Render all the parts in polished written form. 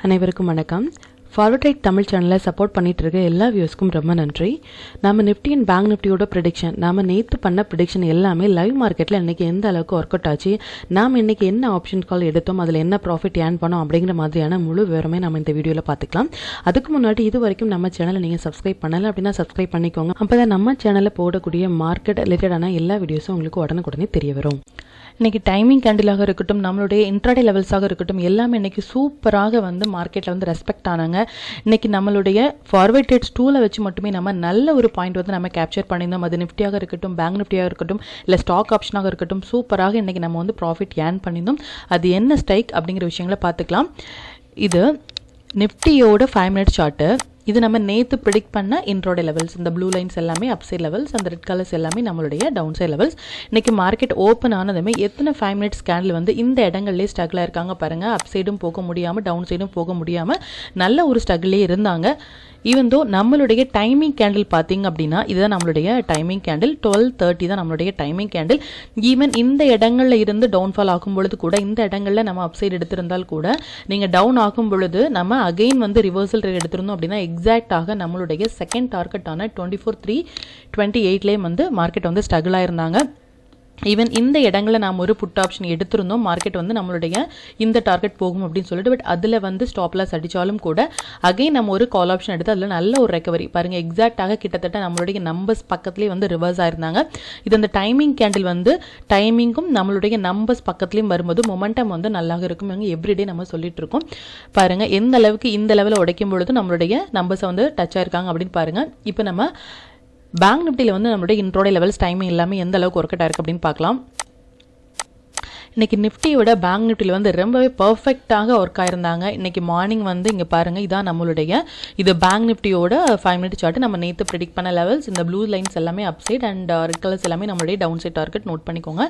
அனைவருக்கும் வணக்கம். Forward trade Tamil சேனலை சப்போர்ட் பண்ணிட்டு இருக்க எல்லா வியூஸ்க்கும் ரொம்ப நன்றி. நம்ம நிஃப்டி அண்ட் பேங்க் நிஃப்டியோட ப்ரிடிக்ஷன், நாம நேற்று பண்ண ப்ரிடிக்ஷன் எல்லாமே லைவ் மார்க்கெட்டில் இன்றைக்கி எந்த அளவுக்கு ஒர்க் அவுட் ஆச்சு, நாம் இன்றைக்கி என்ன ஆப்ஷன் கால் எடுத்தோம், அதில் என்ன ப்ராஃபிட் ஏர்ன் பண்ணோம் அப்படிங்கிற மாதிரியான முழு விவரமே நம்ம இந்த வீடியோவில் பார்த்துக்கலாம். அதுக்கு முன்னாடி இது வரைக்கும் நம்ம சேனலை நீங்கள் சப்ஸ்கிரைப் பண்ணலை அப்படின்னா சப்ஸ்கிரைப் பண்ணிக்கோங்க. அப்போ தான் நம்ம சேனலில் போடக்கூடிய மார்க்கெட் ரிலேட்டடான எல்லா வீடியோஸும் உங்களுக்கு உடனுக்குடனே தெரிய வரும். இன்றைக்கி டைமிங் கேண்டிலாக இருக்கட்டும், நம்மளுடைய இன்ட்ராடே லெவல்ஸாக இருக்கட்டும், எல்லாமே இன்றைக்கி சூப்பராக ரெஸ்பெக்ட் ரெஸ்பெக்ட் ஆனாங்க. இன்றைக்கி நம்மளுடைய ஃபார்வர்ட் ட்ரேட் டூலை வச்சு மட்டுமே நம்ம நல்ல ஒரு பாயிண்ட் நம்ம கேப்சர் பண்ணியிருந்தோம். அது நிஃப்டியாக இருக்கட்டும், பேங்க் நிஃப்டியாக இருக்கட்டும், இல்லை ஸ்டாக் ஆப்ஷனாக இருக்கட்டும், சூப்பராக இன்றைக்கி நம்ம ப்ராஃபிட் ஏர்ன் பண்ணியிருந்தோம். அது என்ன ஸ்ட்ரைக் அப்படிங்கிற விஷயங்களை பார்த்துக்கலாம். இது நிஃப்டியோட 5 மினிட் சார்ட்டு. இது நம்ம நேற்று ப்ரிடிக்ட் பண்ண இன்ட்ரோடே லெவல்ஸ். இந்த ப்ளூ லைன்ஸ் எல்லாமே அப்சைட் லெவல்ஸ், அந்த ரெட் கலர்ஸ் எல்லாமே நம்மளுடைய டவுன் சைட் லெவல்ஸ். இன்றைக்கி மார்க்கெட் ஓப்பன் ஆனதுமே எத்தனை 5 மினிட்ஸ் கேண்டில் இந்த இடங்கள்லேயே ஸ்ட்ரகிளாக இருக்காங்க பாருங்கள். அப் சைடும் போக முடியாமல், டவுன் சைடும் போக முடியாமல் நல்ல ஒரு ஸ்ட்ரகிளே இருந்தாங்க. ஈவன் தோ நம்மளுடைய டைமிங் கேண்டில் பார்த்தீங்க அப்படின்னா, இதுதான் நம்மளுடைய டைமிங் கேண்டில். 12:30 தான் நம்மளுடைய டைமிங் கேண்டில். ஈவன் இந்த இடங்களில் இருந்து டவுன்ஃபால் ஆகும் பொழுது கூட, இந்த இடங்களில் நம்ம அப்சைட் எடுத்திருந்தால் கூட, நீங்கள் டவுன் ஆகும் பொழுது நம்ம அகெயின் ரிவர்சல் ரேட் எடுத்திருந்தோம் அப்படின்னா எக்ஸாக்டாக நம்மளுடைய செகண்ட் டார்கெட்டான 24,328 மார்க்கெட் ஸ்ட்ரகிள் ஆயிருந்தாங்க. ஈவன் இந்த இடங்களில் நாம் ஒரு புட் ஆப்ஷன் எடுத்திருந்தோம். மார்க்கெட் நம்மளுடைய இந்த டார்கெட் போகும் அப்படின்னு சொல்லிட்டு, பட் அதில் ஸ்டாப் லாஸ் அடித்தாலும் கூட அகைன் நம்ம ஒரு கால் ஆப்ஷன் எடுத்து அதில் நல்ல ஒரு ரெக்கவரி பாருங்கள். எக்ஸாக்டாக கிட்டத்தட்ட நம்மளுடைய நம்பர்ஸ் பக்கத்துலேயே ரிவர்ஸ் ஆயிருந்தாங்க. இது அந்த டைமிங் கேண்டில் டைமிங்கும் நம்மளுடைய நம்பர்ஸ் பக்கத்துலேயும் வரும்போது மொமெண்டம் நல்லாக இருக்கும். எவ்ரிடே நம்ம சொல்லிட்டு இருக்கோம். பாருங்கள் எந்த அளவுக்கு இந்த லெவலில் உடைக்கும் பொழுது நம்மளுடைய நம்பர்ஸை டச் ஆயிருக்காங்க அப்படின்னு பாருங்கள். இப்போ நம்ம பேங்க் நிஃப்டியில் நம்மளுடைய இன்ட்ரோடே லெவல்ஸ் டைமிங் எல்லாமே எந்த அளவுக்கு ஒர்க் அவுட் ஆயிருக்கு அப்படின்னு பார்க்கலாம். இன்றைக்கி நிஃப்டியோட பேங்க் நிஃப்டியில் ரொம்பவே பர்ஃபெக்டாக ஒர்க் ஆயிருந்தாங்க. இன்றைக்கி மார்னிங் இங்கே பாருங்கள், இதான் நம்மளுடைய இது பேங்க் நிஃப்டியோட 5 மினிட் சார்ட். நம்ம நேற்று ப்ரிடிக்ட் பண்ண லெவல்ஸ், இந்த ப்ளூ லைன்ஸ் எல்லாமே upside and red colours எல்லாமே நம்மளுடைய டவுன் சைட் டார்கெட் நோட் பண்ணிக்கோங்க.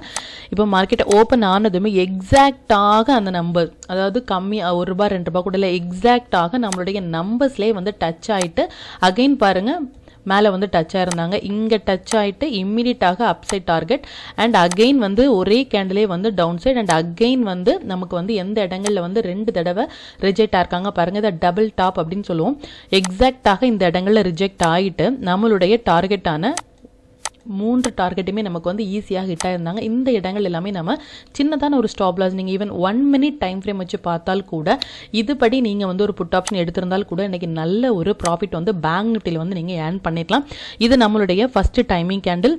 இப்போ மார்க்கெட் ஓப்பன் ஆனதுமே எக்ஸாக்டாக அந்த நம்பர், அதாவது கம்மி ₹1 ₹2 கூட இல்லை, எக்ஸாக்டாக நம்மளுடைய நம்பர்ஸ்லேயே டச் ஆகிட்டு அகைன் பாருங்கள் மேலே டச் ஆயிருந்தாங்க. இங்கே டச் ஆகிட்டு இம்மிடியட்டாக அப்சைட் டார்கெட் அண்ட் அகெயின் ஒரே கேண்டிலே டவுன் சைட் அண்ட் அகெயின் நமக்கு எந்த இடங்களில் 2 தடவை ரிஜெக்ட் ஆயிருக்காங்க பாருங்கள். இதை டபுள் டாப் அப்படின்னு சொல்லுவோம். எக்ஸாக்டாக இந்த இடங்களில் ரிஜெக்ட் ஆகிட்டு நம்மளுடைய டார்கெட்டான 3 டார்கெட்டுமே நமக்கு ஈஸியாக ஹிட் ஆயிருந்தாங்க. இந்த இடங்கள் எல்லாமே நம்ம சின்னதான ஒரு ஸ்டாப் லாஸ், நீங்கள் ஈவன் 1 மினிட் டைம் ஃப்ரேம் வச்சு பார்த்தால் கூட, இதுபடி நீங்கள் ஒரு புட் ஆப்ஷன் எடுத்திருந்தால் கூட இன்றைக்கி நல்ல ஒரு ப்ராஃபிட் பேங்க் நிஃப்டியில் நீங்கள் ஏர்ன் பண்ணிடலாம். இது நம்மளுடைய ஃபஸ்ட்டு டைமிங் கேண்டில்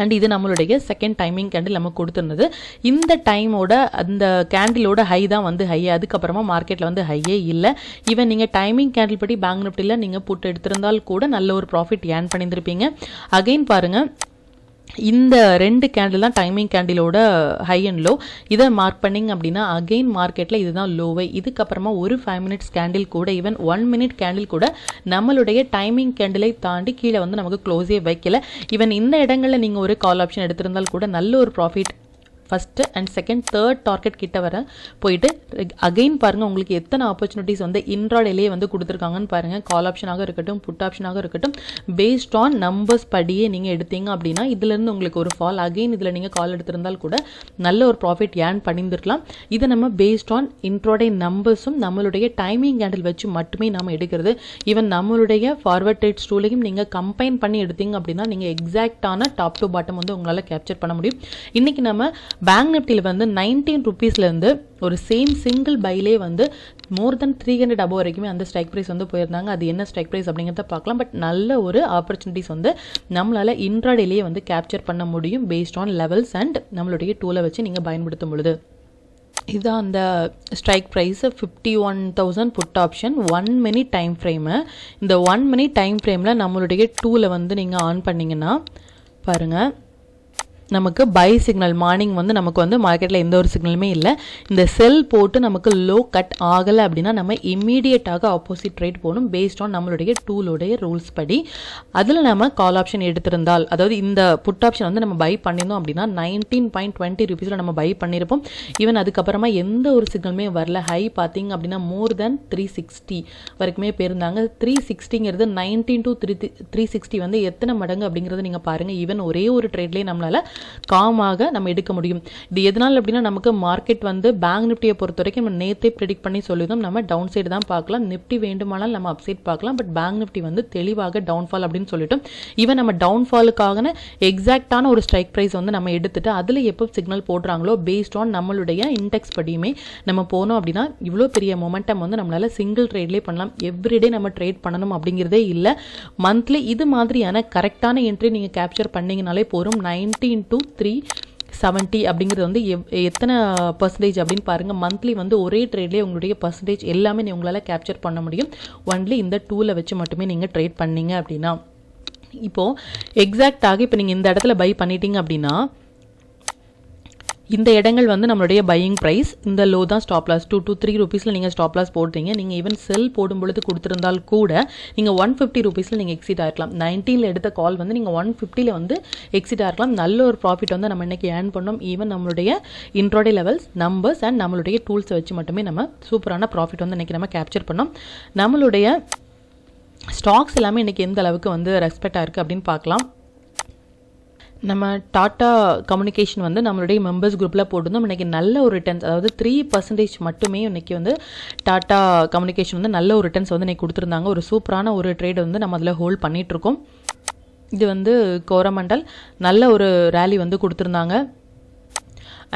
அண்ட் இது நம்மளுடைய செகண்ட் டைமிங் கேண்டில் நம்ம கொடுத்துருந்தது. இந்த டைமோட அந்த கேண்டிலோட ஹை தான் ஹை. அதுக்கப்புறமா மார்க்கெட்டில் ஹையே இல்லை. ஈவன் நீங்கள் டைமிங் கேண்டில் படி பேங்க் நிஃப்டியில் நீங்கள் புட் எடுத்திருந்தால் கூட நல்ல ஒரு ப்ராஃபிட் ஏர்ன் பண்ணியிருந்திருப்பீங்க. அகைன் பாருங்கள், இந்த 2 கேண்டில் தான் டைமிங் கேண்டிலோட ஹை அண்ட் லோ. இதை மார்க் பண்ணிங்க அப்படின்னா அகெயின் மார்க்கெட்டில் இதுதான் லோவை. இதுக்கப்புறமா ஒரு 5 மினிட்ஸ் கேண்டில் கூட, ஈவன் 1 மினிட் கேண்டில் கூட நம்மளுடைய டைமிங் கேண்டிலை தாண்டி கீழே நமக்கு க்ளோஸே வைக்கல. ஈவன் இந்த இடங்களில் நீங்கள் ஒரு கால் ஆப்ஷன் எடுத்திருந்தால் கூட நல்ல ஒரு profit first and second third target கிட்ட வர போயிட்டு அகெயின் பாருங்கள் உங்களுக்கு எத்தனை ஆப்பர்ச்சுனிட்டிஸ் இன்ட்ராடேலேயே கொடுத்துருக்காங்கன்னு பாருங்கள். கால் ஆப்ஷனாக இருக்கட்டும், புட் ஆப்ஷனாக இருக்கட்டும், பேஸ்ட் ஆன் நம்பர்ஸ் படியே நீங்கள் எடுத்தீங்க அப்படின்னா இதுலேருந்து உங்களுக்கு ஒரு ஃபால், அகெயின் இதில் நீங்கள் கால் எடுத்திருந்தால் கூட நல்ல ஒரு ப்ராஃபிட் ஏர்ன் பண்ணியிருந்துருக்கலாம். இதை நம்ம பேஸ்ட் ஆன் இன்ட்ராடே நம்பர்ஸும் நம்மளுடைய டைமிங் கேண்டில் வச்சு மட்டுமே நம்ம எடுக்கிறது. ஈவன் நம்மளுடைய ஃபார்வர்ட் ட்ரேட் ஸ்டூலையும் நீங்கள் கம்பைன் பண்ணி எடுத்தீங்க அப்படின்னா நீங்கள் எக்ஸாக்டான டாப் டு பாட்டம் உங்களால் கேப்சர் பண்ண முடியும். இன்றைக்கி நம்ம பேங்க் நிஃப்டியில் 19 ரூபீஸ்லேருந்து ஒரு சேம் சிங்கிள் பைலே மோர் தென் 300 அபோவ் வரைக்குமே அந்த ஸ்ட்ரைக் ப்ரைஸ் போயிருந்தாங்க. அது என்ன ஸ்ட்ரைக் ப்ரைஸ் அப்படிங்கிறத பார்க்கலாம். பட் நல்ல ஒரு ஆப்பர்ச்சுனிட்டிஸ் நம்மளால் இன்ட்ராடேலேயே கேப்சர் பண்ண முடியும் பேஸ்ட் ஆன் லெவல்ஸ் அண்ட் நம்மளுடைய டூலை வச்சு நீங்கள் பயன்படுத்தும் பொழுது. இதுதான் அந்த strike price 51,000 put option 1 minute time frame. இந்த 1 மினிட் டைம் ஃப்ரேமில் நம்மளுடைய டூலை நீங்கள் ஆன் பண்ணிங்கன்னா பாருங்கள், நமக்கு பை சிக்னல் மார்னிங் நமக்கு மார்க்கெட்டில் எந்த ஒரு சிக்னலுமே இல்லை. இந்த செல் போட்டு நமக்கு லோ கட் ஆகலை அப்படின்னா நம்ம இம்மீடியட்டாக ஆப்போசிட் ட்ரேட் போகணும் பேஸ்ட் ஆன் நம்மளுடைய டூலோடைய ரூல்ஸ் படி. அதில் நம்ம கால் ஆப்ஷன் எடுத்திருந்தால், அதாவது இந்த புட் ஆப்ஷன் நம்ம பை பண்ணியிருந்தோம் அப்படின்னா 19.20 ரூபீஸில் நம்ம பை பண்ணியிருப்போம். ஈவன் அதுக்கப்புறமா எந்த ஒரு சிக்னலுமே வரல. ஹை பார்த்தீங்க அப்படின்னா மோர் தென் 360 வரைக்குமே போயிருந்தாங்க. 360ங்கிறது 19 to 360 எத்தனை மடங்கு அப்படிங்கிறது நீங்கள் பாருங்கள். ஈவன் ஒரே ஒரு ட்ரேட்லேயே நம்மளால் காமாக நம்ம எடுக்க முடியும். இது எதனால் அப்படின்னா நமக்கு மார்க்கெட் வந்து பேங்க் நிஃப்டியை பொறுத்த வரைக்கும் நம்ம நேற்றே ப்ரெடிக்ட் பண்ணி சொல்லியிருந்தோம், நம்ம டவுன் சைடு தான் பார்க்கலாம், நிஃப்டி வேண்டுமானால் நம்ம அப்சைட் பார்க்கலாம், பட் பேங்க் நிஃப்டி வந்து தெளிவாக டவுன்ஃபால் அப்படின்னு சொல்லிட்டோம். ஈவன் நம்ம டவுன்ஃபாலுக்கான எக்ஸாக்டான ஒரு ஸ்ட்ரைக் ப்ரைஸ் வந்து நம்ம எடுத்துட்டு அதில் எப்போ சிக்னல் போடுறாங்களோ பேஸ்ட் ஆன் நம்மளுடைய இண்டெக்ஸ் படியுமே நம்ம போனோம் அப்படின்னா இவ்வளோ பெரிய மொமெண்டம் வந்து நம்மளால சிங்கிள் ட்ரேட்லேயே பண்ணலாம். எவ்ரிடே நம்ம ட்ரேட் பண்ணணும் அப்படிங்கிறதே இல்லை. மந்த்லி இது மாதிரியான கரெக்டான என்ட்ரி நீங்கள் கேப்சர் பண்ணிங்கனாலே போதும். 90 into 370 அப்படிங்கிறது வந்து எத்தனை பர்சன்டேஜ் அப்படின்னு பாருங்கள். மந்த்லி வந்து ஒரே ட்ரேட்லேயே உங்களுடைய பர்சன்டேஜ் எல்லாமே உங்களால் கேப்சர் பண்ண முடியும். ஒன்லி இந்த டூலை வச்சு மட்டுமே நீங்கள் ட்ரேட் பண்ணீங்க அப்படின்னா. இப்போது எக்ஸாக்டாக இப்போ நீங்கள் இந்த இடத்துல பை பண்ணிட்டீங்க அப்படின்னா இந்த இடங்கள் வந்து நம்மளுடைய பையிங் ப்ரைஸ். இந்த லோ தான் ஸ்டாப் லாஸ். 2 to 3 ரூபீஸில் நீங்கள் ஸ்டாப் லாஸ் போடுறீங்க. நீங்கள் ஈவன் செல் போடும்பொழுது கொடுத்துருந்தால் கூட நீங்கள் 150 ரூபீஸில் நீங்கள் எக்ஸிட் ஆகிருக்கலாம். 19ல் எடுத்த கால் வந்து நீங்கள் 150ல் வந்து எக்ஸிட் ஆகிருக்கலாம். நல்ல ஒரு ப்ராஃபிட் வந்து நம்ம இன்றைக்கி ஏர்ன் பண்ணோம். ஈவன் நம்மளுடைய இன்ட்ராடே லெவல்ஸ் நம்பர்ஸ் அண்ட் நம்மளுடைய டூல்ஸை வச்சு மட்டுமே நம்ம சூப்பரான ப்ராஃபிட் வந்து இன்றைக்கி நம்ம கேப்சர் பண்ணோம். நம்மளுடைய ஸ்டாக்ஸ் எல்லாமே இன்றைக்கி எந்த அளவுக்கு வந்து ரெஸ்பெக்டாக இருக்குது அப்படின்னு பார்க்கலாம். நம்ம டாட்டா கம்யூனிகேஷன் வந்து நம்மளுடைய மெம்பர்ஸ் குரூப்பில் போட்டிருந்தோம். இன்றைக்கி நல்ல ஒரு ரிட்டர்ன்ஸ், அதாவது 3% மட்டுமே இன்றைக்கி வந்து டாட்டா கம்யூனிகேஷன் வந்து நல்ல ஒரு ரிட்டர்ன்ஸ் வந்து இன்றைக்கி கொடுத்துருந்தாங்க. ஒரு சூப்பரான ஒரு ட்ரேட் வந்து நம்ம அதில் ஹோல்ட் பண்ணிகிட்ருக்கோம். இது வந்து கோரமண்டல் நல்ல ஒரு ரேலி வந்து கொடுத்துருந்தாங்க.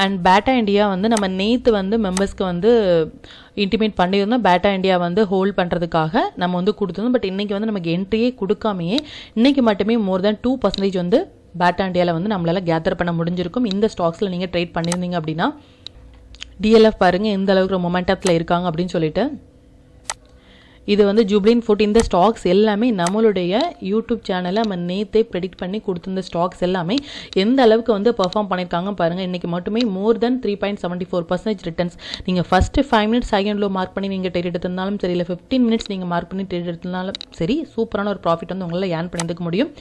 அண்ட் பேட்டா இண்டியா வந்து நம்ம நேற்று வந்து மெம்பர்ஸ்க்கு வந்து இன்டிமேட் பண்ணியிருந்தோம். பேட்டா இண்டியா வந்து ஹோல்ட் பண்ணுறதுக்காக நம்ம வந்து கொடுத்துருந்தோம். பட் இன்றைக்கி வந்து நமக்கு என்ட்ரியே கொடுக்காமையே இன்றைக்கி மட்டுமே மோர் தேன் 2% வந்து பேட்டா இண்டியாவில் வந்து நம்மளால் கேதர் பண்ண முடிஞ்சிருக்கும். இந்த ஸ்டாக்ஸில் நீங்கள் ட்ரேட் பண்ணியிருந்தீங்க அப்படின்னா டிஎல்எஃப் பாருங்கள் எந்த அளவுக்கு மொமெண்டத்தில் இருக்காங்க அப்படின்னு சொல்லிட்டு. இது வந்து ஜூப்ளின் ஃபுட். இந்த ஸ்டாக்ஸ் எல்லாமே நம்மளுடைய யூடியூப் சேனலில் நம்ம நேற்றே ப்ரெடிக்ட் பண்ணி கொடுத்துருந்த ஸ்டாக்ஸ் எல்லாமே எந்த அளவுக்கு வந்து பெர்ஃபார்ம் பண்ணியிருக்காங்க பாருங்கள். இன்றைக்கி மட்டுமே மோர் தென் 3.74% ரிட்டர்ன்ஸ். நீங்கள் first 5 minutes second low mark பண்ணி நீங்கள் ட்ரேட் எடுத்திருந்தாலும் சரி, இல்லை 15 minutes நீங்கள் மார்க் பண்ணி ட்ரேட் எடுத்திருந்தாலும் சரி, சூப்பரான ஒரு ப்ராஃபிட் வந்து உங்களால் ஏர்ன் பண்ணியிருக்க முடியும்.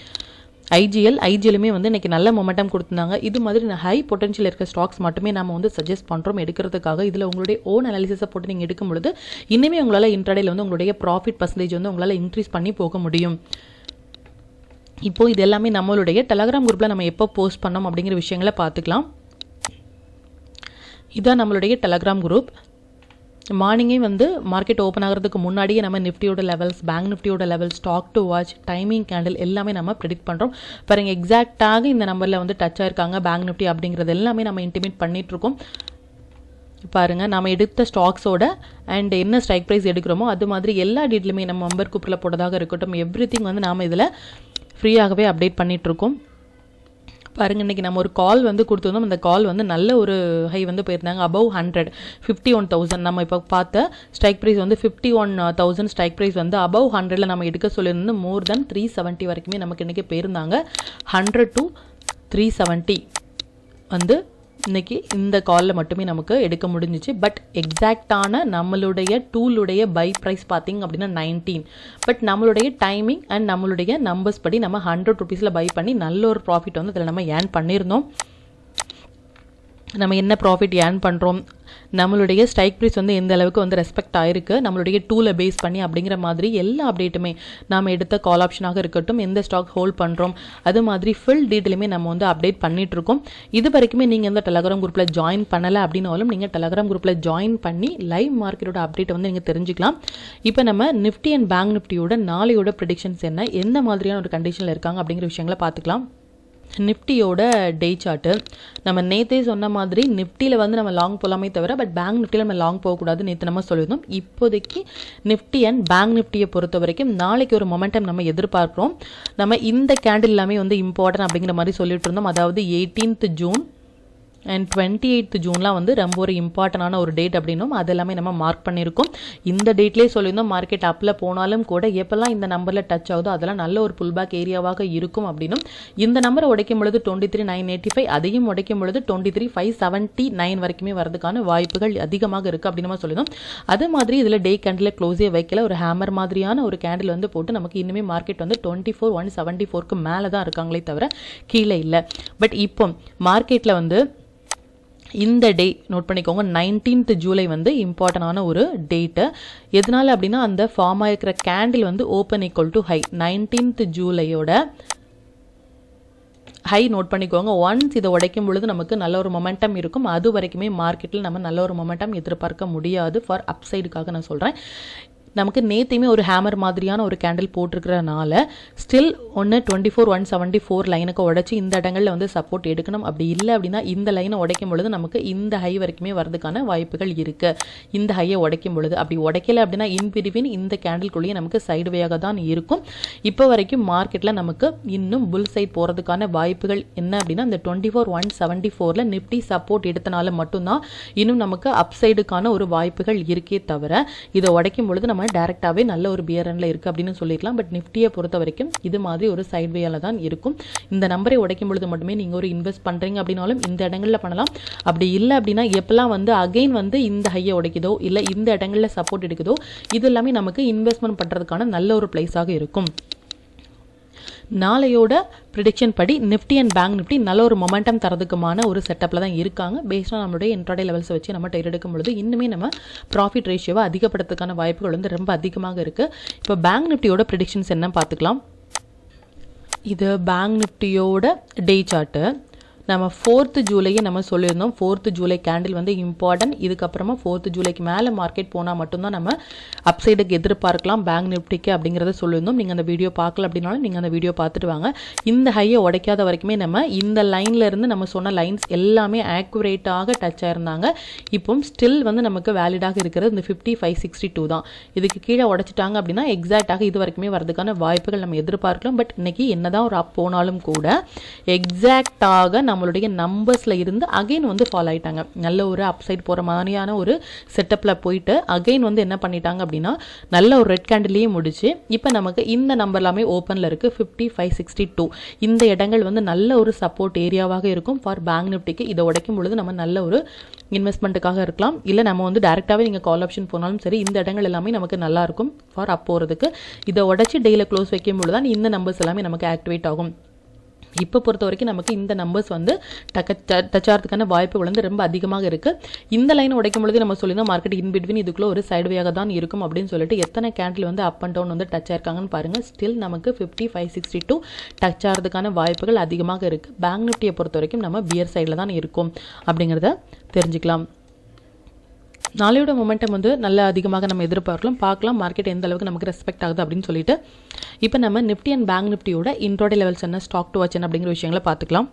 ஐஜிஎலுமே வந்து இன்றைக்கி நல்ல மொமெண்டம் கொடுத்துருந்தாங்க. இது மாதிரி ஹை பொட்டன்ஷியல் இருக்க ஸ்டாக்ஸ் மட்டுமே நம்ம வந்து சஜஸ்ட் பண்ணுறோம் எடுக்கிறதுக்காக. இதில் உங்களுடைய ஓன் அனாலிசிஸை போட்டு நீங்கள் எடுக்கும் பொழுது இன்னுமே உங்களால் இன்ட்ராடேல வந்து உங்களுடைய ப்ராஃபிட் பர்சன்டேஜ் வந்து உங்களால் இன்க்ரீஸ் பண்ணி போக முடியும். இப்போது இது எல்லாமே நம்மளுடைய டெலகிராம் குரூப்பில் நம்ம எப்போ போஸ்ட் பண்ணோம் அப்படிங்கிற விஷயங்களை பார்த்துக்கலாம். இதுதான் நம்மளுடைய டெலகிராம் குரூப். மார்னிங்கே வந்து மார்க்கெட் ஓப்பன் ஆகிறதுக்கு முன்னாடியே நம்ம நிஃப்டியோட லெவல்ஸ், பேங்க் நிஃப்டியோட levels, stock to watch, timing candle எல்லாமே நம்ம ப்ரெடிக்ட் பண்ணுறோம். பாருங்க எக்ஸாக்டாக இந்த நம்பரில் வந்து டச் ஆயிருக்காங்க பேங்க் நிஃப்டி அப்படிங்கிறது எல்லாமே நம்ம இன்டிமேட் பண்ணிகிட்ருக்கோம். பாருங்கள் நம்ம எடுத்த ஸ்டாக்ஸோட அண்ட் என்ன ஸ்ட்ரைக் ப்ரைஸ் எடுக்கிறோமோ அது மாதிரி எல்லா டீட்டெயிலுமே நம்ம மெம்பர் குரூப்பில் போட்டதாக இருக்கட்டும், எவ்ரி திங் வந்து நாம் இதில் ஃப்ரீயாகவே அப்டேட் பண்ணிகிட்ருக்கோம். பாருங்கள் இன்றைக்கி நம்ம ஒரு கால் வந்து கொடுத்துருந்தோம். அந்த கால் வந்து நல்ல ஒரு ஹை வந்து போயிருந்தாங்க. அபவ் 100, 51,000. நம்ம இப்போ பார்த்த ஸ்ட்ரைக் ப்ரைஸ் வந்து 51,000 ஸ்ட்ரைக் ப்ரைஸ் வந்து அபவ் 100ல் நம்ம எடுக்க சொல்லியிருந்தோம். மோர் தென் 370 வரைக்குமே நமக்கு இன்றைக்கி போயிருந்தாங்க. 100 to 370 வந்து இன்றைக்கி இந்த காலில் மட்டுமே நமக்கு எடுக்க முடிஞ்சிச்சு. பட் எக்ஸாக்டான நம்மளுடைய டூலுடைய பை ப்ரைஸ் பார்த்திங்க அப்படின்னா 19. பட் நம்மளுடைய டைமிங் அண்ட் நம்மளுடைய நம்பர்ஸ் படி நம்ம 100 ரூபீஸில் பை பண்ணி நல்ல ஒரு ப்ராஃபிட் வந்து இதில் நம்ம ஏர்ன் பண்ணியிருந்தோம். நம்ம என்ன ப்ராஃபிட் ஏர்ன் பண்ணுறோம், நம்மளுடைய ஸ்ட்ரைக் ப்ரைஸ் வந்து எந்த அளவுக்கு வந்து ரெஸ்பெக்ட் ஆயிருக்கு, நம்மளுடைய டூலை பேஸ் பண்ணி அப்படிங்கிற மாதிரி எல்லா அப்டேட்டுமே நாம் எடுத்த கால் ஆப்ஷனாக இருக்கட்டும், எந்த ஸ்டாக் ஹோல்ட் பண்ணுறோம், அது மாதிரி ஃபுல் டீட்டெயிலுமே நம்ம வந்து அப்டேட் பண்ணிகிட்ருக்கோம். இது வரைக்குமே நீங்கள் இந்த டெலகிராம் குரூப்பில் ஜாயின் பண்ணலை அப்படின்னாலும் நீங்கள் டெலகிராம் குரூப்பில் ஜாயின் பண்ணி லைவ் மார்க்கெட்டோட அப்டேட்டை வந்து நீங்கள் தெரிஞ்சுக்கலாம். இப்போ நம்ம நிஃப்டி அண்ட் பேங்க் நிஃப்டியோட நாளையோட ப்ரெடிக்ஷன்ஸ் என்ன, எந்த மாதிரியான ஒரு கண்டிஷனில் இருக்காங்க அப்படிங்கிற விஷயங்களை பார்த்துக்கலாம். நிஃப்டியோட டே சார்ட்டு நம்ம நேற்றே சொன்ன மாதிரி நிஃப்டியில் வந்து நம்ம லாங் போகலாமே தவிர பட் பேங்க் நிஃப்டியில் நம்ம லாங் போகக்கூடாது நேற்று நம்ம சொல்லியிருந்தோம். இப்போதைக்கு நிஃப்டி அண்ட் பேங்க் நிஃப்டியை பொறுத்த வரைக்கும் நாளைக்கு ஒரு மொமெண்டம் நம்ம எதிர்பார்க்குறோம். நம்ம இந்த கேண்டில் எல்லாமே வந்து இம்பார்ட்டன்ட் அப்படிங்கிற மாதிரி சொல்லிட்டு இருந்தோம். அதாவது 18th June அண்ட் 28th Juneலாம் வந்து ரொம்ப ஒரு இம்பார்ட்டண்டான ஒரு டேட் அப்படின்னும் அது எல்லாமே நம்ம மார்க் பண்ணியிருக்கோம். இந்த டேட்லேயே சொல்லியிருந்தோம் மார்க்கெட் அப்பில் போனாலும் கூட எப்போல்லாம் இந்த நம்பரில் டச் ஆகுதோ அதெல்லாம் நல்ல ஒரு புல் பேக் ஏரியாவாக இருக்கும் அப்படின்னும், இந்த நம்பரை உடைக்கும் பொழுது 23,985 அதையும் உடைக்கும் பொழுது 23,579 வரைக்குமே வரதுக்கான வாய்ப்புகள் அதிகமாக இருக்குது அப்படின்னு நம்ம சொல்லியிருந்தோம். அது மாதிரி இதில் டே கேண்டில் க்ளோஸே வைக்கல, ஒரு ஹேமர் மாதிரியான ஒரு கேண்டில் வந்து போட்டு நமக்கு இன்னுமே மார்க்கெட் வந்து 24,174க்கு மேலே தான் இருக்காங்களே தவிர கீழே இல்லை. பட் இப்போ மார்க்கெட்டில் வந்து இந்த டே நோட் பண்ணிக்கோங்க, 19th July வந்து இம்பார்ட்டண்டான ஒரு டேட்டு. எதனால அப்படின்னா அந்த ஃபார்ம் ஆகிருக்கிற கேண்டில் வந்து open equal to high 19th Julyயோட ஹை நோட் பண்ணிக்கோங்க. ஒன்ஸ் இதை உடைக்கும் பொழுது நமக்கு நல்ல ஒரு மொமெண்டம் இருக்கும். அது வரைக்குமே மார்க்கெட்டில் நம்ம நல்ல ஒரு மொமெண்டம் எதிர்பார்க்க முடியாது. ஃபார் அப்சைடுக்காக நான் சொல்கிறேன். நமக்கு நேற்றையுமே ஒரு ஹேமர் மாதிரியான ஒரு கேண்டில் போட்டிருக்கிறனால ஸ்டில் ஒன்று 24,174 லைனுக்கு உடச்சி இந்த இடங்களில் வந்து சப்போர்ட் எடுக்கணும். அப்படி இல்லை அப்படின்னா இந்த லைனை உடைக்கும் பொழுது நமக்கு இந்த ஹை வரைக்குமே வரதுக்கான வாய்ப்புகள் இருக்குது. இந்த ஹையை உடைக்கும் பொழுது அப்படி உடைக்கலை அப்படின்னா இன்பிட்வீன் இந்த கேண்டில்குள்ளேயே நமக்கு சைடுவேயாக தான் இருக்கும். இப்போ வரைக்கும் மார்க்கெட்டில் நமக்கு இன்னும் புல் சைட் போகிறதுக்கான வாய்ப்புகள் என்ன அப்படின்னா இந்த 24,174 நிப்டி சப்போர்ட் எடுத்தனால மட்டும்தான் இன்னும் நமக்கு அப்சைடுக்கான ஒரு வாய்ப்புகள் இருக்கே தவிர இதை உடைக்கும் பொழுது நம்ம டைரக்டாவே நல்ல ஒரு பியர் ரன்ல இருக்கு அப்படின்னு சொல்லிடலாம். பட் நிஃப்டியை பொறுத்த வரைக்கும் இது மாதிரி ஒரு சைட் வேல தான் இருக்கும். இந்த நம்பரை உடைக்கும் பொழுது மட்டுமே நீங்க ஒரு இன்வெஸ்ட் பண்றீங்க அப்படினாலும் இந்த இடங்கள்ல பண்ணலாம். அப்படி இல்லை அப்படின்னா எப்பெல்லாம் வந்து அகைன் வந்து இந்த ஹையை உடைக்குதோ இல்லை இந்த இடங்கள்ல சப்போர்ட் எடுக்குதோ இது எல்லாமே நமக்கு இன்வெஸ்ட்மெண்ட் பண்றதுக்கான நல்ல ஒரு பிளேஸாக இருக்கும். நாளையோட ப்ரிடிக்ஷன் படி நிஃப்டி அண்ட் பேங்க் நிஃப்டி நல்ல ஒரு மொமெண்டம் தரதுக்குமான ஒரு செட்டப்பில் தான் இருக்காங்க. பேஸ்டாக நம்மளுடைய இன்ட்ராடே லெவல்ஸை வச்சு நம்ம ட்ரேட் எடுக்கும் பொழுது இன்னுமே நம்ம ப்ராஃபிட் ரேஷியோவை அதிகப்படுறதுக்கான வாய்ப்புகள் வந்து ரொம்ப அதிகமாக இருக்குது. இப்போ பேங்க் நிஃப்டியோட ப்ரிடிக்ஷன்ஸ் என்ன பார்த்துக்கலாம். இது பேங்க் நிஃப்டியோட டே சார்ட்டு. நம்ம 4th ஜூலையை நம்ம சொல்லியிருந்தோம். 4th ஜூலை கேண்டில் வந்து இம்பார்ட்டன்ட். இதுக்கப்புறமா 4th ஜூலைக்கு மேலே மார்க்கெட் போனால் மட்டும்தான் நம்ம அப்சைடுக்கு எதிர்பார்க்கலாம் பேங்க் நிஃப்டிக்கு அப்படிங்கிறத சொல்லியிருந்தோம். நீங்கள் அந்த வீடியோ பார்க்கல அப்படின்னாலும் நீங்கள் அந்த வீடியோ பார்த்துட்டு வாங்க. இந்த ஹையை உடைக்காத வரைக்குமே நம்ம இந்த லைனில் இருந்து நம்ம சொன்ன லைன்ஸ் எல்லாமே ஆக்குரேட்டாக டச் ஆயிருந்தாங்க. இப்போ ஸ்டில் வந்து நமக்கு வேலிடாக இருக்கிறது இந்த 5562 தான். இதுக்கு கீழே உடைச்சிட்டாங்க அப்படின்னா எக்ஸாக்டாக இது வரைக்குமே வரதுக்கான வாய்ப்புகள் நம்ம எதிர்பார்க்கலாம். பட் இன்னைக்கு என்னதான் ஒரு அப் போனாலும் கூட எக்ஸாக்டாக நம்மளுடைய நம்பர்ஸ்ல இருந்து அகைன் வந்து ஃபாலோ ஆயிட்டாங்க. நல்ல ஒரு அப்சைட் போற மாதிரியான ஒரு செட்டப்ல போயிட்டு அகைன் வந்து என்ன பண்ணிட்டாங்க அப்படின்னா நல்ல ஒரு ரெட் கேண்டிலேயே முடிச்சு இப்போ நமக்கு இந்த நம்பர் எல்லாமே ஓப்பன்ல இருக்கு 5562. இந்த இடங்கள் வந்து நல்ல ஒரு சப்போர்ட் ஏரியாவாக இருக்கும் ஃபார் பேங்க் நிஃப்டிக்கு. இதை உடைக்கும் பொழுது நம்ம நல்ல ஒரு இன்வெஸ்ட்மெண்ட்டுக்காக இருக்கலாம். இல்லை நம்ம வந்து டைரெக்டாகவே நீங்கள் கால் ஆப்ஷன் போனாலும் சரி இந்த இடங்கள் எல்லாமே நமக்கு நல்லா இருக்கும் ஃபார் அப் போகிறதுக்கு. இதை உடச்சி டெய்லியில் க்ளோஸ் வைக்கும் பொழுது தான் இந்த நம்பர்ஸ் எல்லாமே நமக்கு ஆக்டிவேட் ஆகும். இப்போ பொறுத்த வரைக்கும் நமக்கு இந்த நம்பர்ஸ் வந்து டச் ஆகிறதுக்கான வாய்ப்புகள் வந்து ரொம்ப அதிகமாக இருக்குது. இந்த லைனை உடைக்கும் பொழுது நம்ம சொல்லியிருந்தோம் மார்க்கெட் இன் பிட்வீன் இதுக்குள்ள ஒரு சைடுவேயாக தான் இருக்கும் அப்படின்னு சொல்லிட்டு எத்தனை கேண்டில் வந்து அப் அண்ட் டவுன் வந்து டச் ஆயிருக்காங்கன்னு பாருங்கள். ஸ்டில் நமக்கு 5562 டச் ஆகிறதுக்கான வாய்ப்புகள் அதிகமாக இருக்குது. பேங்க் நிஃப்டியை பொறுத்த வரைக்கும் நம்ம பியர் சைடில் தான் இருக்கும் அப்படிங்கிறத தெரிஞ்சுக்கலாம். நாளையோட மொமெண்டம் வந்து நல்ல அதிகமாக நம்ம பார்க்கலாம் மார்க்கெட் எந்த அளவுக்கு நமக்கு ரெஸ்பெக்ட் ஆகுது அப்படின்னு சொல்லிட்டு. இப்போ நம்ம நிஃப்டி அண்ட் பேங்க் நிஃப்டியோட இன்ட்ராடே லெவல்ஸ் என்ன, ஸ்டாக் டு வாட்ச் என்ன அப்படிங்கிற விஷயங்களை பார்த்துக்கலாம்.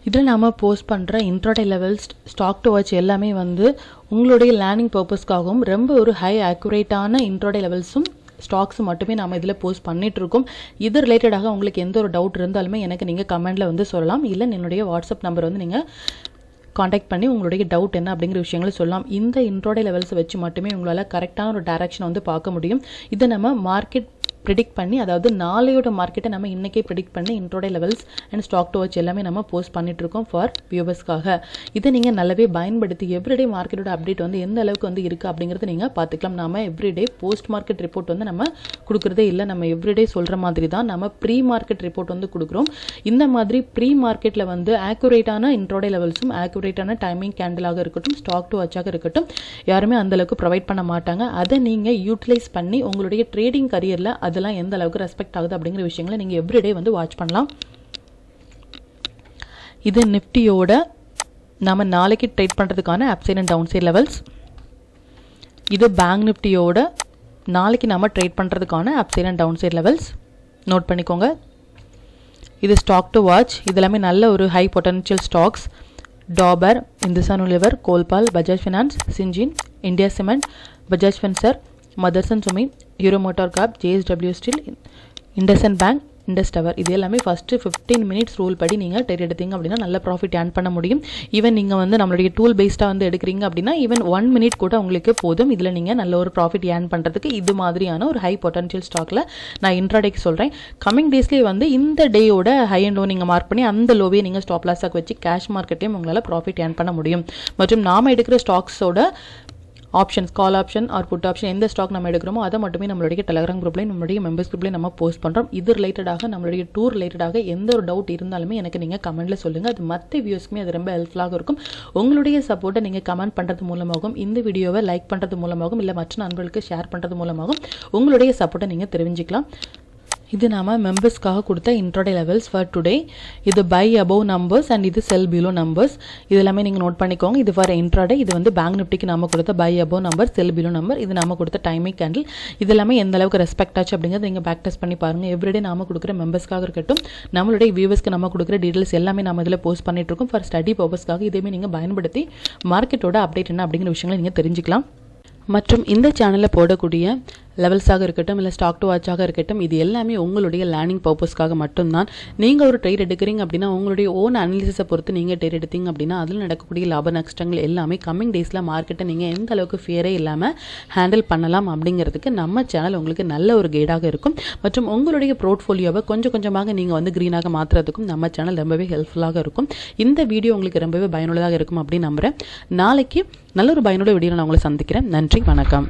இதில் நாம் போஸ்ட் பண்ணுற intraday levels, stock to watch எல்லாமே வந்து உங்களுடைய லேர்னிங் பர்பஸ்க்காகவும் ரொம்ப ஒரு ஹை ஆக்குரேட்டான இன்ட்ராடே லெவல்ஸும் ஸ்டாக்ஸ் மட்டுமே நாம் இதில் போஸ்ட் பண்ணிட்டு இருக்கோம். இது ரிலேட்டடாக உங்களுக்கு எந்த ஒரு டவுட் இருந்தாலுமே எனக்கு நீங்கள் கமெண்ட்டில் வந்து சொல்லலாம். இல்லை என்னுடைய வாட்ஸ்அப் நம்பர் வந்து நீங்கள் காண்டாக்ட் பண்ணி உங்களுடைய டவுட் என்ன அப்படிங்கிற விஷயங்களை சொல்லலாம். இந்த இன்ட்ராடே லெவல்ஸை வச்சு மட்டுமே உங்களால் கரெக்டான ஒரு டைரக்ஷனை வந்து பார்க்க முடியும். இதை நம்ம மார்க்கெட் ப்ரிடிக்ட் பண்ணி, அதாவது நாளையோட மார்க்கெட்டை நம்ம இன்றைக்கே ப்ரிடிக்ட் பண்ணி intraday levels and stock to watch எல்லாமே நம்ம போஸ்ட் பண்ணிட்டுருக்கோம் ஃபார் வியூவர்ஸ்க்காக. இதை நீங்கள் நல்லாவே பயன்படுத்தி எவ்ரிடே மார்க்கெட்டோட அப்டேட் வந்து எந்த அளவுக்கு வந்து இருக்குது அப்படிங்கிறத நீங்கள் பார்த்துக்கலாம். நம்ம எவ்ரிடே போஸ்ட் மார்க்கெட் ரிப்போர்ட் வந்து நம்ம கொடுக்குறதே இல்லை. நம்ம எவ்ரிடே சொல்கிற மாதிரி தான் நம்ம ப்ரீ மார்க்கெட் ரிப்போர்ட் வந்து கொடுக்குறோம். இந்த மாதிரி ப்ரீ மார்க்கெட்டில் வந்து ஆக்குரேட்டான இன்ட்ரோடே லெவல்ஸும் ஆக்குரேட்டான டைமிங் கேண்டிலாக இருக்கட்டும், ஸ்டாக் டு வாட்சாக இருக்கட்டும், யாருமே அந்தளவுக்கு ப்ரொவைட் பண்ண மாட்டாங்க. அதை நீங்கள் யூட்டிலைஸ் பண்ணி உங்களுடைய ட்ரேடிங் கரியரில் அதெல்லாம் எந்த அளவுக்கு ரெஸ்பெக்ட் ஆகுது அப்படிங்கிற விஷயங்களை நீங்கள் எவ்ரிடே வந்து வாட்ச் பண்ணலாம். இது நிஃப்டியோட நம்ம நாளைக்கு ட்ரேட் பண்ணுறதுக்கான upside and down side levels. இது பேங்க் நிஃப்டியோட நாளைக்கு நம்ம ட்ரேட் பண்ணுறதுக்கான upside and down side levels note பண்ணிக்கோங்க. இது ஸ்டாக் டு வாட்ச். இதெல்லாமே நல்ல ஒரு high potential stocks. Dabur, Hindustan Unilever, Colpal, Bajaj finance, சிஞ்சின், India cement, Bajaj Finserv, Motherson Sumi, Hero Motor Corp, JSW steel, IndusInd bank, Indus tower. இது எல்லாமே ஃபஸ்ட்டு 15 மினிட்ஸ் ரூல் படி நீங்கள் ட்ரேட் எடுத்தீங்க அப்படின்னா நல்ல ப்ராஃபிட் ஏர்ன் பண்ண முடியும். ஈவன் நீங்கள் வந்து நம்மளுடைய டூல் பேஸ்டாக வந்து எடுக்கிறீங்க அப்படின்னா ஈவன் 1 மினிட் கூட உங்களுக்கு போதும். இதில் நீங்கள் நல்ல ஒரு ப்ராஃபிட் ஏர்ன் பண்ணுறதுக்கு இது மாதிரியான ஒரு ஹை பொட்டன்ஷியல் ஸ்டாக்கில் நான் இன்ட்ராடேக்கு சொல்கிறேன். கமிங் டேஸ்லேயே வந்து இந்த டேயோட ஹை அண்ட் லோ நீங்கள் மார்க் பண்ணி அந்த லோவே நீங்கள் ஸ்டாப் லாஸாக வச்சு கேஷ் மார்க்கெட்டையும் உங்களால் ப்ராஃபிட் ஏர்ன் பண்ண முடியும். மற்றும் நாம் எடுக்கிற ஸ்டாக்ஸோட options, call option or put option, எந்த ஸ்டாக் நம்ம எடுக்கிறோமோ அதை மட்டுமே நம்மளுடைய டெலகிராம் குரூப்லேயும் நம்மளுடைய மெம்பர்ஸ் குரூப்லேயும் நம்ம போஸ்ட் பண்ணுறோம். இது ரிலேட்டடாக நம்மளுடைய டூர் ரிலேட்டடாக எந்த ஒரு டவுட் இருந்தாலுமே எனக்கு நீங்கள் கமெண்ட்டில் சொல்லுங்கள். அது மற்ற வியூஸ்க்குமே அது ரொம்ப ஹெல்ப்ஃபுல்லாக இருக்கும். உங்களுடைய சப்போர்ட்டை நீங்கள் கமெண்ட் பண்ணுறது மூலமாகவும், இந்த வீடியோவை லைக் பண்ணுறது மூலமாகவும், இல்லை மற்ற நண்பர்களுக்கு ஷேர் பண்ணுறது மூலமாகவும் உங்களுடைய சப்போர்ட்டை நீங்கள் தெரிவிச்சிக்கலாம். இது நாம மெம்பர்ஸ்க்காக கொடுத்த இன்ட்ரோடே லெவல்ஸ் ஃபார் டுடே. இது பை அபவ் நம்பர்ஸ் அண்ட் இது செல் பிலோ நம்பர்ஸ். இது எல்லாமே நீங்கள் நோட் பண்ணிக்கோங்க. இது ஃபார் இன்ட்ராடே. இது வந்து பேங்க் நிஃப்டிக்கு நாம கொடுத்த by above number, sell below number. இது நாம கொடுத்த டைமிங் கேண்டில். இது எல்லாமே எந்த அளவுக்கு ரெஸ்பெக்ட் ஆச்சு அப்படிங்கிறது நீங்கள் பேக் டெஸ்ட் பண்ணி பாருங்க. எவ்ரிடே நாம கொடுக்குற மெம்பர்ஸ்க்காக இருக்கட்டும், நம்மளுடைய வியூவர்ஸ்க்கு நம்ம கொடுக்குற டீடைல்ஸ் எல்லாமே நம்ம இதில் போஸ்ட் பண்ணிட்டு இருக்கோம். ஃபார் ஸ்டடி பர்பஸ்க்காக இதையுமே நீங்கள் பயன்படுத்தி மார்க்கெட்டோட அப்டேட் என்ன அப்படிங்கிற விஷயங்களை நீங்கள் தெரிஞ்சுக்கலாம். மற்றும் இந்த சேனலில் போடக்கூடிய லெவல்ஸாக இருக்கட்டும் இல்லை ஸ்டாக் டு வாட்சாக இருக்கட்டும், இது எல்லாமே உங்களுடைய லேர்னிங் பர்பஸ்க்காக மட்டும்தான். நீங்கள் ஒரு ட்ரேட் எடுக்கிறீங்க அப்படின்னா உங்களுடைய ஓன் அனாலிசிஸை பொறுத்து நீங்கள் ட்ரேட் எடுத்தீங்க அப்படின்னா அதில் நடக்கக்கூடிய லாப நஷ்டங்கள் எல்லாமே கம்மிங் டேஸில் மார்க்கெட்டை நீங்கள் எந்த அளவுக்கு ஃபியரே இல்லாமல் ஹேண்டில் பண்ணலாம் அப்படிங்கிறதுக்கு நம்ம சேனல் உங்களுக்கு நல்ல ஒரு கைடாக இருக்கும். மற்றும் உங்களுடைய போர்ட்ஃபோலியோவை கொஞ்சம் கொஞ்சமாக நீங்கள் வந்து க்ரீனாக மாற்றுறதுக்கும் நம்ம சேனல் ரொம்பவே ஹெல்ப்ஃபுல்லாக இருக்கும். இந்த வீடியோ உங்களுக்கு ரொம்பவே பயனுள்ளதாக இருக்கும் அப்படின்னு நம்புகிறேன். நாளைக்கு நல்ல ஒரு பயனுள்ள வீடியோ நான் உங்களை சந்திக்கிறேன். நன்றி, வணக்கம்.